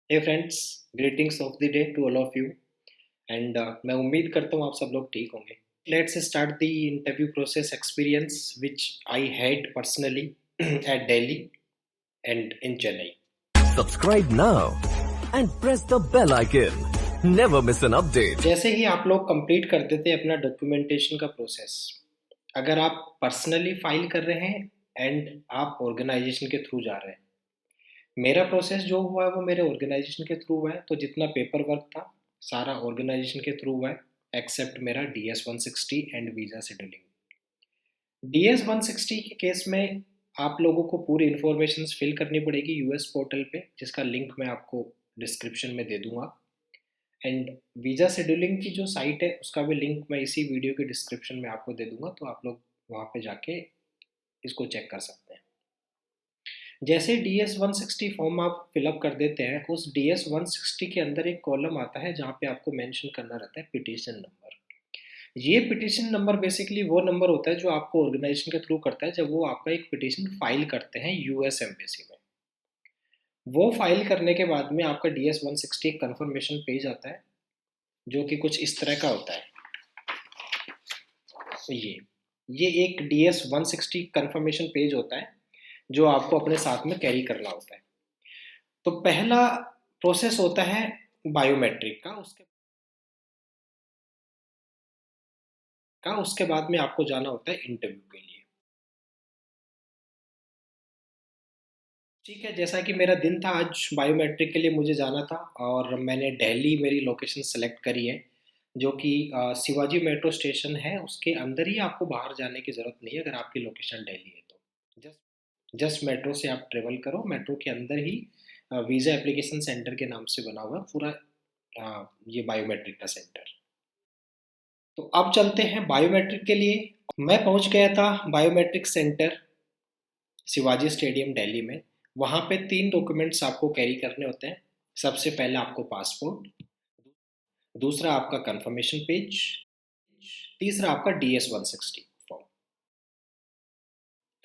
Hey friends, greetings of the day to all of you and मैं उम्मीद करता हूँ आप सब लोग ठीक होंगे। Let's start the interview process experience which I had personally at Delhi and in Chennai. Subscribe now and press the bell icon. Never miss an update. जैसे ही आप लोग कंप्लीट कर देते हैं अपना डॉक्यूमेंटेशन का प्रोसेस, अगर आप पर्सनली फाइल कर रहे हैं एंड आप ऑर्गेनाइजेशन के थ्रू जा रहे हैं, मेरा प्रोसेस जो हुआ है वो मेरे ऑर्गेनाइजेशन के थ्रू हुआ है, तो जितना पेपर वर्क था सारा ऑर्गेनाइजेशन के थ्रू हुआ है एक्सेप्ट मेरा DS-160 and visa scheduling. DS-160 के केस में आप लोगों को पूरी इन्फॉर्मेशन फिल करनी पड़ेगी यूएस पोर्टल पे, जिसका लिंक मैं आपको डिस्क्रिप्शन में दे दूंगा। एंड वीज़ा शेड्यूलिंग की जो साइट है उसका भी लिंक मैं इसी वीडियो के डिस्क्रिप्शन में आपको दे दूंगा, तो आप लोग वहाँ पे जाके इसको चेक कर सकते हैं। जैसे DS-160 फॉर्म आप फिलअप कर देते हैं, उस DS-160 के अंदर एक कॉलम आता है जहाँ पे आपको मेंशन करना रहता है पिटीशन नंबर। ये पिटीशन नंबर बेसिकली वो नंबर होता है जो आपको ऑर्गेनाइजेशन के थ्रू करता है जब वो आपका एक पिटीशन फाइल करते हैं यूएस एम्बेसी में। वो फाइल करने के बाद में आपका DS-160 कंफर्मेशन पेज आता है जो कि कुछ इस तरह का होता है। ये एक DS-160 कंफर्मेशन पेज होता है जो आपको अपने साथ में कैरी करना होता है। तो पहला प्रोसेस होता है बायोमेट्रिक का, उसके बाद में आपको जाना होता है इंटरव्यू के लिए। ठीक है, जैसा कि मेरा दिन था आज बायोमेट्रिक के लिए मुझे जाना था और मैंने दिल्ली मेरी लोकेशन सेलेक्ट करी है, जो कि शिवाजी मेट्रो स्टेशन है, उसके अंदर ही। आपको बाहर जाने की ज़रूरत नहीं है अगर आपकी लोकेशन दिल्ली है तो। जस्ट मेट्रो से आप ट्रेवल करो, मेट्रो के अंदर ही वीज़ा एप्लीकेशन सेंटर के नाम से बना हुआ है पूरा ये बायोमेट्रिक का सेंटर। तो अब चलते हैं बायोमेट्रिक के लिए। मैं पहुंच गया था biometric centre Shivaji stadium Delhi में। वहाँ पे 3 डॉक्यूमेंट्स आपको कैरी करने होते हैं। सबसे पहले आपको पासपोर्ट, दूसरा आपका कंफर्मेशन पेज, तीसरा आपका DS-160 फॉर्म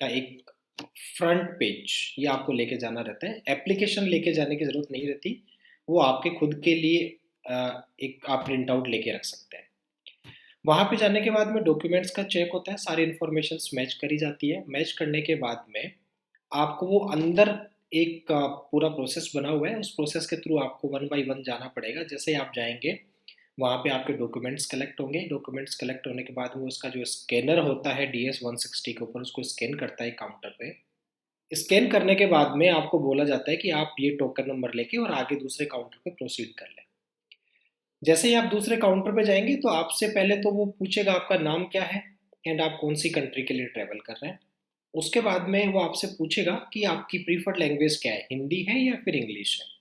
का एक फ्रंट पेज। ये आपको लेके जाना रहता है। एप्लीकेशन लेके जाने की ज़रूरत नहीं रहती, वो आपके खुद के लिए एक आप प्रिंट आउट लेके रख सकते हैं। वहाँ पे जाने के बाद में डॉक्यूमेंट्स का चेक होता है, सारी इन्फॉर्मेशन मैच करी जाती है। मैच करने के बाद में आपको वो अंदर एक पूरा प्रोसेस बना हुआ है, उस प्रोसेस के थ्रू आपको वन बाय वन जाना पड़ेगा। जैसे ही आप जाएंगे वहाँ पे आपके डॉक्यूमेंट्स कलेक्ट होंगे। डॉक्यूमेंट्स कलेक्ट होने के बाद वो उसका जो स्कैनर होता है DS-160 के ऊपर, उसको स्कैन करता है काउंटर पे। स्कैन करने के बाद में आपको बोला जाता है कि आप ये टोकन नंबर लेके और आगे दूसरे काउंटर पे प्रोसीड कर लें। जैसे ही आप दूसरे काउंटर पे जाएंगे तो आपसे पहले तो वो पूछेगा आपका नाम क्या है एंड आप कौन सी कंट्री के लिए ट्रैवल कर रहे हैं। उसके बाद में वो आपसे पूछेगा कि आपकी प्रीफर्ड लैंग्वेज क्या है, हिंदी है या फिर इंग्लिश है।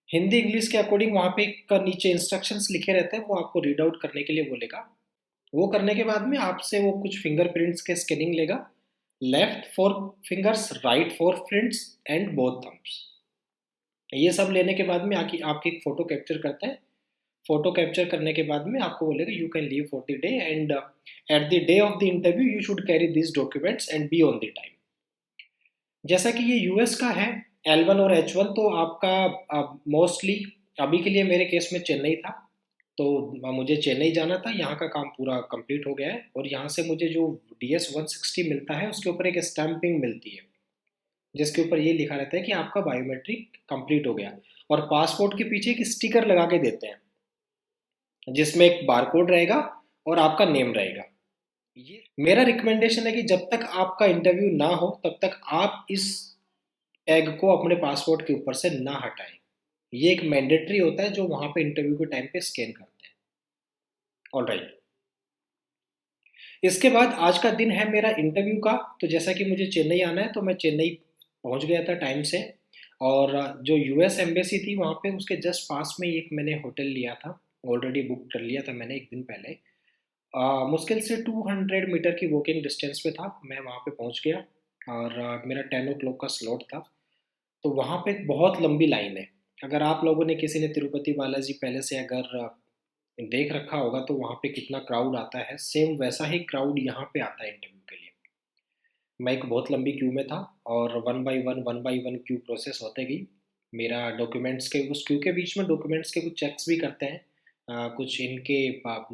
हिंदी इंग्लिश के अकॉर्डिंग वहाँ पे एक नीचे इंस्ट्रक्शंस लिखे रहते हैं, वो आपको रीड आउट करने के लिए बोलेगा। वो करने के बाद में आपसे वो कुछ फिंगरप्रिंट्स के स्कैनिंग लेगा। Left 4 fingers, right 4 prints and both thumbs. ये सब लेने के बाद में आपकी एक फ़ोटो कैप्चर करता है। फ़ोटो कैप्चर करने के बाद में आपको बोलेगा you can leave for the day and at the day of the interview you should carry this documents and be on the time. जैसा कि ये यूएस का है, L1 और H1, तो आपका मोस्टली अभी के लिए मेरे केस में चेन्नई था, तो मुझे चेन्नई जाना था। यहाँ का काम पूरा कंप्लीट हो गया है और यहाँ से मुझे जो DS-160 मिलता है उसके ऊपर एक स्टैंपिंग मिलती है जिसके ऊपर ये लिखा रहता है कि आपका बायोमेट्रिक कंप्लीट हो गया। और पासपोर्ट के पीछे एक स्टिकर लगा के देते हैं जिसमें एक बारकोड रहेगा और आपका नेम रहेगा। ये मेरा रिकमेंडेशन है कि जब तक आपका इंटरव्यू ना हो तब तक आप इस टैग को अपने पासपोर्ट के ऊपर से ना हटाएं। ये एक मैंडेटरी होता है जो वहां पे इंटरव्यू के टाइम पे स्कैन करते हैं। ऑलराइट, इसके बाद आज का दिन है मेरा इंटरव्यू का। तो जैसा कि मुझे चेन्नई आना है तो मैं चेन्नई पहुंच गया था टाइम से। और जो यूएस एम्बेसी थी वहाँ पे उसके जस्ट पास में एक मैंने होटल लिया था, ऑलरेडी बुक कर लिया था मैंने एक दिन पहले। मुश्किल से 200 मीटर की वॉकिंग डिस्टेंस पे था। मैं वहाँ पे पहुँच गया और मेरा 10 o'clock का स्लॉट था। तो वहाँ पे एक बहुत लंबी लाइन है। अगर आप लोगों ने किसी ने तिरुपति बालाजी पहले से अगर देख रखा होगा तो वहाँ पे कितना क्राउड आता है, सेम वैसा ही क्राउड यहाँ पे आता है इंटरव्यू के लिए। मैं एक बहुत लंबी क्यू में था और one by one Q process होते गई। मेरा डॉक्यूमेंट्स के उस क्यू के बीच में डॉक्यूमेंट्स के कुछ चेक्स भी करते हैं। कुछ इनके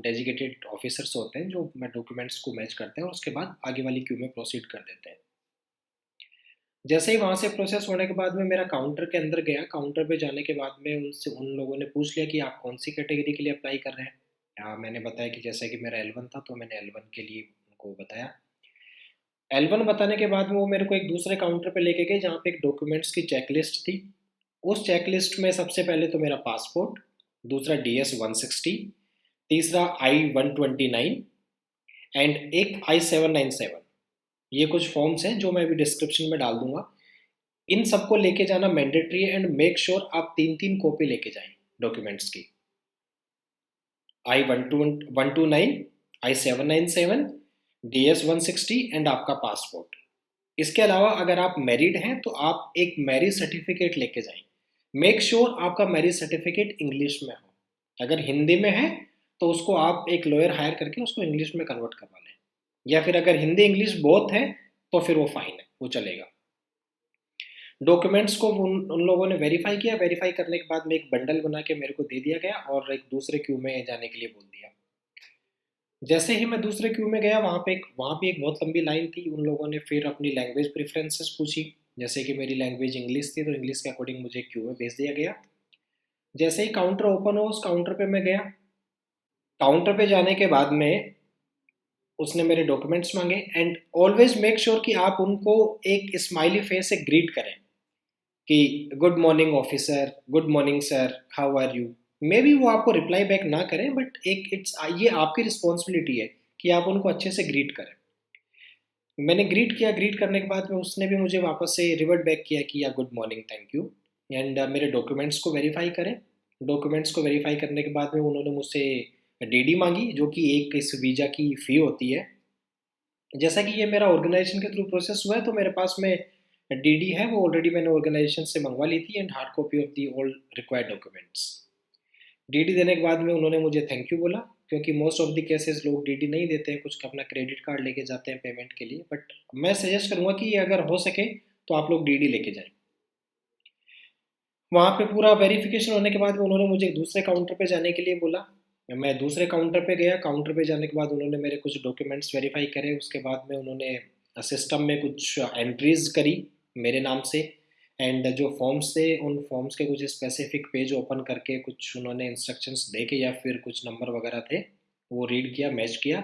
डेजिग्नेटेड ऑफिसर्स होते हैं जो मैं डॉक्यूमेंट्स को मैच करते हैं और उसके बाद आगे वाली क्यू में प्रोसीड कर देते हैं। जैसे ही वहाँ से प्रोसेस होने के बाद में मेरा काउंटर के अंदर गया, काउंटर पे जाने के बाद में उनसे उन लोगों ने पूछ लिया कि आप कौन सी कैटेगरी के लिए अप्लाई कर रहे हैं। मैंने बताया कि जैसे कि मेरा L1 था तो मैंने L1 के लिए उनको बताया। L1 बताने के बाद में वो मेरे को एक दूसरे काउंटर पे लेके गए जहाँ पे एक डॉक्यूमेंट्स की चेकलिस्ट थी। उस चेकलिस्ट में सबसे पहले तो मेरा पासपोर्ट, दूसरा DS-160, तीसरा I-129 एंड एक I-797। ये कुछ फॉर्म्स हैं जो मैं अभी डिस्क्रिप्शन में डाल दूंगा। इन सबको लेके जाना मैंडेटरी है एंड मेक श्योर आप 3-3 कॉपी लेके जाएं डॉक्यूमेंट्स की। I-129, I-797, DS-160 एंड आपका पासपोर्ट। इसके अलावा अगर आप मैरिड हैं तो आप एक मैरिज सर्टिफिकेट लेके जाएं। मेक श्योर आपका मैरिज सर्टिफिकेट इंग्लिश में हो। अगर हिंदी में है तो उसको आप एक लॉयर हायर करके उसको इंग्लिश में कन्वर्ट करवा लें, या फिर अगर हिंदी इंग्लिश बोथ है तो फिर वो फाइन है, वो चलेगा। डॉक्यूमेंट्स को उन लोगों ने वेरीफाई किया। वेरीफाई करने के बाद में एक बंडल बना के मेरे को दे दिया गया और एक दूसरे क्यू में जाने के लिए बोल दिया। जैसे ही मैं दूसरे क्यू में गया वहाँ पे एक बहुत लंबी लाइन थी। उन लोगों ने फिर अपनी लैंग्वेज प्रेफरेंसेस पूछी। जैसे कि मेरी लैंग्वेज इंग्लिश थी तो इंग्लिश के अकॉर्डिंग मुझे क्यू में भेज दिया गया। जैसे ही काउंटर ओपन हो उस काउंटर पे मैं गया। काउंटर पे जाने के बाद में उसने मेरे डॉक्यूमेंट्स मांगे एंड ऑलवेज मेक श्योर कि आप उनको एक स्माइली फेस से ग्रीट करें कि good morning officer, good morning sir, how are you. Maybe वो आपको रिप्लाई बैक ना करें बट एक ये आपकी रिस्पॉन्सिबिलिटी है कि आप उनको अच्छे से ग्रीट करें। मैंने ग्रीट किया। ग्रीट करने के बाद में उसने भी मुझे वापस से रिवर्ट बैक किया कि या good morning, thank you and मेरे डॉक्यूमेंट्स को वेरीफाई करें। डॉक्यूमेंट्स को वेरीफाई करने के बाद में उन्होंने मुझसे DD मांगी जो कि एक इस वीज़ा की फ़ी होती है। जैसा कि ये मेरा ऑर्गेनाइजेशन के थ्रू प्रोसेस हुआ है तो मेरे पास में DD है, वो ऑलरेडी मैंने ऑर्गेनाइजेशन से मंगवा ली थी and hard copy of the all required documents. DD देने के बाद में उन्होंने मुझे थैंक यू बोला, क्योंकि मोस्ट ऑफ द केसेस लोग DD नहीं देते हैं, कुछ अपना क्रेडिट कार्ड लेके जाते हैं पेमेंट के लिए। बट मैं सजेस्ट करूँगा कि अगर हो सके तो आप लोग DD लेके जाएं। वहाँ पे पूरा वेरिफिकेशन होने के बाद में उन्होंने मुझे दूसरे काउंटर पे जाने के लिए बोला। मैं दूसरे काउंटर पे गया। काउंटर पे जाने के बाद उन्होंने मेरे कुछ डॉक्यूमेंट्स वेरीफाई करे। उसके बाद में उन्होंने सिस्टम में कुछ एंट्रीज करी मेरे नाम से एंड जो फॉर्म्स थे उन फॉर्म्स के कुछ स्पेसिफिक पेज ओपन करके कुछ उन्होंने इंस्ट्रक्शंस दे के या फिर कुछ नंबर वगैरह थे वो रीड किया, मैच किया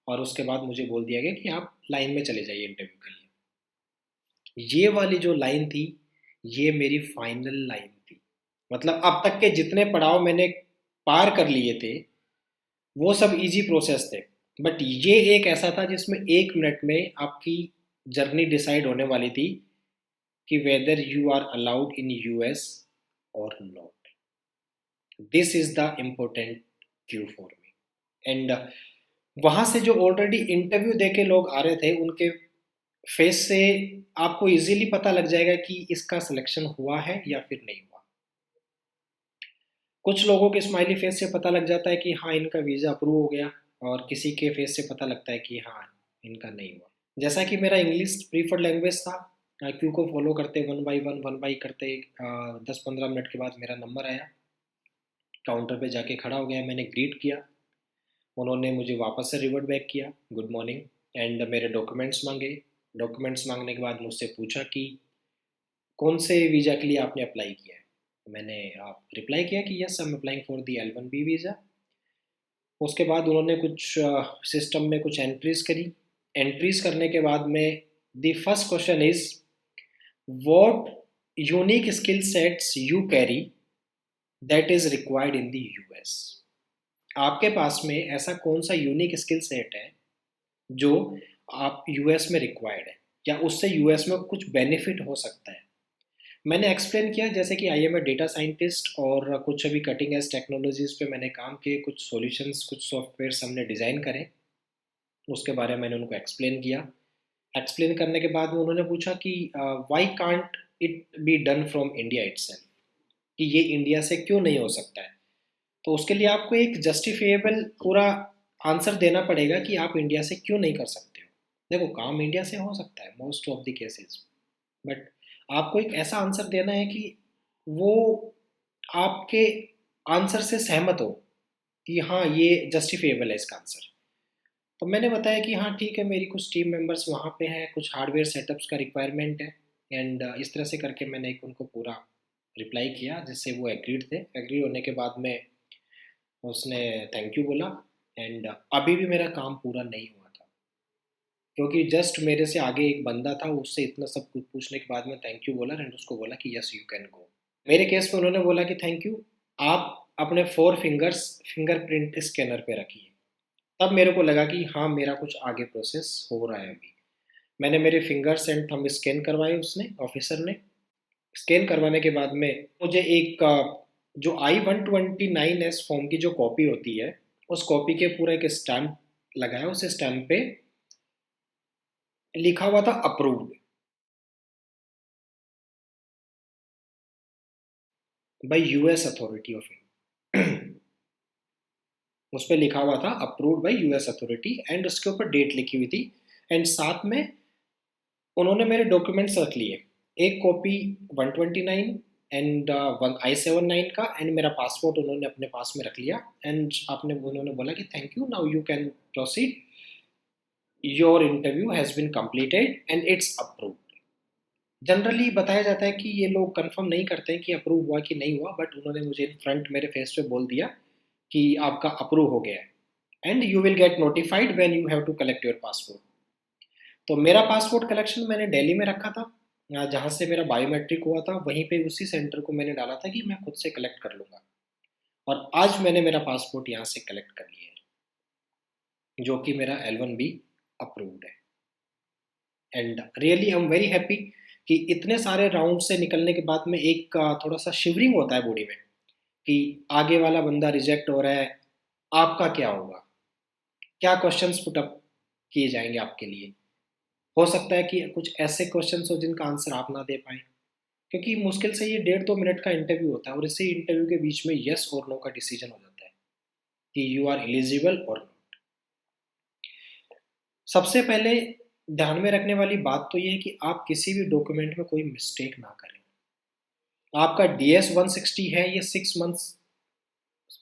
और उसके बाद मुझे बोल दिया गया कि आप लाइन में चले जाइए इंटरव्यू के लिए। ये वाली जो लाइन थी ये मेरी फाइनल लाइन थी। मतलब अब तक के जितने पड़ाव मैंने पार कर लिए थे वो सब इजी प्रोसेस थे, बट ये एक ऐसा था जिसमें 1 मिनट में आपकी जर्नी डिसाइड होने वाली थी कि whether you are allowed in US और नॉट। This is the important Q for me. And वहां से जो ऑलरेडी इंटरव्यू देके लोग आ रहे थे उनके फेस से आपको इजीली पता लग जाएगा कि इसका सिलेक्शन हुआ है या फिर नहीं हुआ। कुछ लोगों के स्माइली फेस से पता लग जाता है कि हाँ इनका वीज़ा अप्रूव हो गया और किसी के फेस से पता लगता है कि हाँ इनका नहीं हुआ। जैसा कि मेरा इंग्लिश प्रीफर्ड लैंग्वेज था, क्यू को फॉलो करते वन बाई करते 10-15 मिनट के बाद मेरा नंबर आया। काउंटर पे जाके खड़ा हो गया, मैंने ग्रीट किया। उन्होंने मुझे वापस से रिवर्ट बैक किया गुड मॉर्निंग एंड मेरे डॉक्यूमेंट्स मांगे। डॉक्यूमेंट्स मांगने के बाद मुझसे पूछा कि कौन से वीज़ा के लिए आपने अप्लाई किया है। मैंने रिप्लाई किया कि yes I am applying for the L1B visa. उसके बाद उन्होंने कुछ सिस्टम में कुछ एंट्रीज करी। एंट्रीज करने के बाद में the first question is what unique skill sets you carry that is required in the US। आपके पास में ऐसा कौन सा यूनिक स्किल सेट है जो आप US में रिक्वायर्ड है या उससे US में कुछ बेनिफिट हो सकता है। मैंने एक्सप्लेन किया जैसे कि I am a data scientist और कुछ अभी कटिंग एज टेक्नोलॉजीज़ पे मैंने काम किए, कुछ सॉल्यूशंस कुछ सॉफ्टवेयर्स हमने डिज़ाइन करे, उसके बारे में मैंने उनको एक्सप्लेन किया। एक्सप्लेन करने के बाद में उन्होंने पूछा कि why can't it be done from India itself, कि ये इंडिया से क्यों नहीं हो सकता है। तो उसके लिए आपको एक जस्टिफिएबल पूरा आंसर देना पड़ेगा कि आप इंडिया से क्यों नहीं कर सकते हो। देखो काम इंडिया से हो सकता है most of the cases, but आपको एक ऐसा आंसर देना है कि वो आपके आंसर से सहमत हो कि हाँ ये जस्टिफिएबल है इसका आंसर। तो मैंने बताया कि हाँ ठीक है, मेरी कुछ टीम मेंबर्स वहाँ पे हैं, कुछ हार्डवेयर सेटअप्स का रिक्वायरमेंट है, एंड इस तरह से करके मैंने एक उनको पूरा रिप्लाई किया जिससे वो एग्रीड थे। एग्री होने के बाद में उसने थैंक यू बोला, एंड अभी भी मेरा काम पूरा नहीं हुआ था, क्योंकि जस्ट मेरे से आगे एक बंदा था, उससे इतना सब कुछ पूछने के बाद में थैंक यू बोला एंड उसको बोला कि यस यू कैन गो। मेरे केस में उन्होंने बोला कि थैंक यू, आप अपने 4 फिंगर्स फिंगरप्रिंट स्कैनर पे रखिए। तब मेरे को लगा कि हाँ मेरा कुछ आगे प्रोसेस हो रहा है अभी। मैंने मेरे फिंगर्स एंड थंब स्कैन करवाए, उसने ऑफिसर ने। स्कैन करवाने के बाद में मुझे एक जो I-129S फॉर्म की जो कॉपी होती है, उस कॉपी के पूरा एक स्टैम्प लगाया, उस स्टैम्प पे लिखा हुआ था approved by US authority of India. उस पर लिखा हुआ था approved by US authority, and उसके ऊपर डेट लिखी हुई थी, एंड साथ में उन्होंने मेरे डॉक्यूमेंट्स रख लिए। एक कॉपी 129 एंड I-79 का, एंड मेरा पासपोर्ट उन्होंने अपने पास में रख लिया, एंड आपने उन्होंने बोला कि thank you, now you can proceed, your interview has been completed and it's approved. Generally बताया जाता है कि ये लोग कंफर्म नहीं करते हैं कि अप्रूव हुआ कि नहीं हुआ, बट उन्होंने मुझे इन फ्रंट मेरे फेस पे बोल दिया कि आपका अप्रूव हो गया है and you will get notified when you have to collect your passport. तो मेरा पासपोर्ट कलेक्शन मैंने दिल्ली में रखा था, जहाँ से मेरा बायोमेट्रिक हुआ था, वहीं पे उसी सेंटर को मैंने डाला था कि मैं खुद से कलेक्ट कर लूँगा। और आज मैंने मेरा पासपोर्ट यहाँ से कलेक्ट कर लिया है, जो कि मेरा L1B अप्रूव्ड है। And really I am very happy कि इतने सारे राउंड से निकलने के बाद में एक थोड़ा सा शिवरिंग होता है बॉडी में कि आगे वाला बंदा रिजेक्ट हो रहा है, आपका क्या होगा, क्या क्वेश्चंस पुट अप किए जाएंगे आपके लिए। हो सकता है कि कुछ ऐसे क्वेश्चंस हो जिनका आंसर आप ना दे पाए, क्योंकि मुश्किल से ये 1.5-2 मिनट का इंटरव्यू होता है, और इसी इंटरव्यू के बीच में यस और नो का डिसीजन हो जाता है कि यू आर एलिजिबल और नॉट। सबसे पहले ध्यान में रखने वाली बात तो ये है कि आप किसी भी डॉक्यूमेंट में कोई मिस्टेक ना करें। आपका DS-160 है, ये 6 मंथ्स,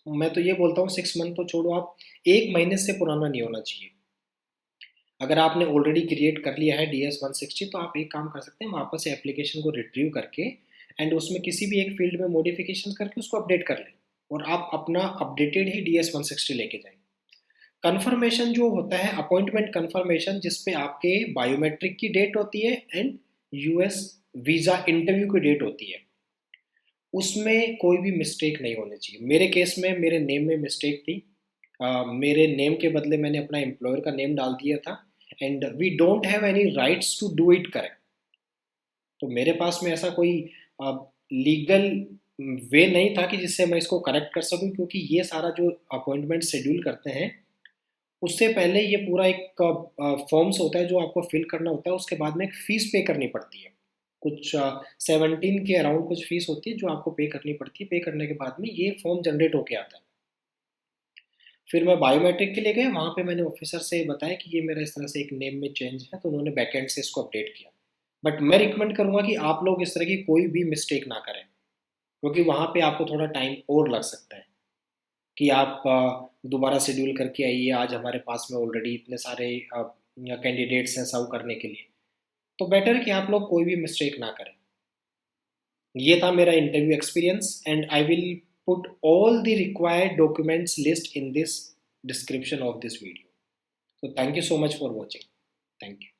मैं तो ये बोलता हूँ 6 मंथ तो छोड़ो, आप 1 महीने से पुराना नहीं होना चाहिए। अगर आपने ऑलरेडी क्रिएट कर लिया है DS-160, तो आप एक काम कर सकते हैं, वापस से एप्लीकेशन को रिट्रीव करके एंड उसमें किसी भी एक फील्ड में मॉडिफिकेशन करके उसको अपडेट कर लें, और आप अपना अपडेटेड ही DS-160 लेके जाएं। कंफर्मेशन जो होता है, अपॉइंटमेंट कंफर्मेशन, जिसपे आपके बायोमेट्रिक की डेट होती है एंड US वीज़ा इंटरव्यू की डेट होती है, उसमें कोई भी मिस्टेक नहीं होनी चाहिए। मेरे केस में मेरे नेम में मिस्टेक थी। मेरे नेम के बदले मैंने अपना एम्प्लॉयर का नेम डाल दिया था, and we don't have any rights to do it correct. तो मेरे पास में ऐसा कोई लीगल वे नहीं था कि जिससे मैं इसको करेक्ट कर सकूं, क्योंकि ये सारा जो अपॉइंटमेंट शेड्यूल करते हैं उससे पहले ये पूरा एक फॉर्म्स होता है जो आपको फिल करना होता है, उसके बाद में एक फ़ीस पे करनी पड़ती है। कुछ 17 के अराउंड कुछ फ़ीस होती है जो आपको पे करनी पड़ती है। पे करने के बाद में ये फॉर्म जनरेट होके आता है। फिर मैं बायोमेट्रिक के लिए गया, वहाँ पे मैंने ऑफिसर से बताया कि ये मेरा इस तरह से एक नेम में चेंज है, तो उन्होंने बैकएंड से इसको अपडेट किया। बट मैं रिकमेंड करूँगा कि आप लोग इस तरह की कोई भी मिस्टेक ना करें, क्योंकि वहाँ पे आपको थोड़ा टाइम और लग सकता है कि आप दोबारा शेड्यूल करके आइए, आज हमारे पास में ऑलरेडी इतने सारे कैंडिडेट्स हैं सर्व करने के लिए। तो बेटर है कि आप लोग कोई भी मिस्टेक ना करें। ये था मेरा interview experience, and I will put all the required documents list in this description of this video. So thank you so much for watching. Thank you.